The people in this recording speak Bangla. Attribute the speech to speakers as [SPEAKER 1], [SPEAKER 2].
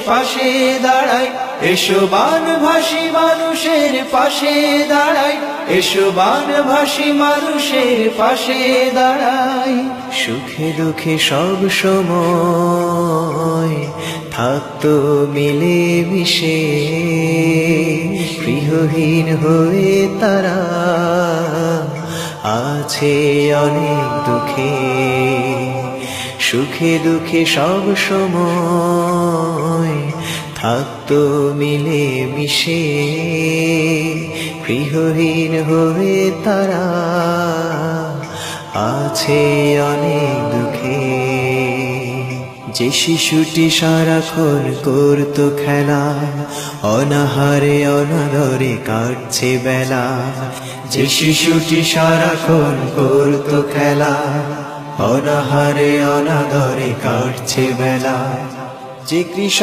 [SPEAKER 1] পাশে দাঁড়াই, এসো বানভাসী মানুষের পাশে দাঁড়াই, এসো বানভাসী মানুষের পাশে দাঁড়াই। সুখে দুঃখে সব সময় থাকতো মিলে মিশে, গৃহহীন হয়ে তারা আছে অনেক দুঃখে। সুখে দুঃখে সব সময় থাকতো মিলে মিশে, গৃহহীন হয়ে তারা আছে অনেক দুঃখে। যে শিশুটি সারাক্ষণ করতো খেলা, অনাহারে অনাদরে কাটছে বেলা। যে শিশুটি সারাক্ষণ করতো খেলা, অনাহারে অনাদরে কাটছে বেলা। যে কৃষক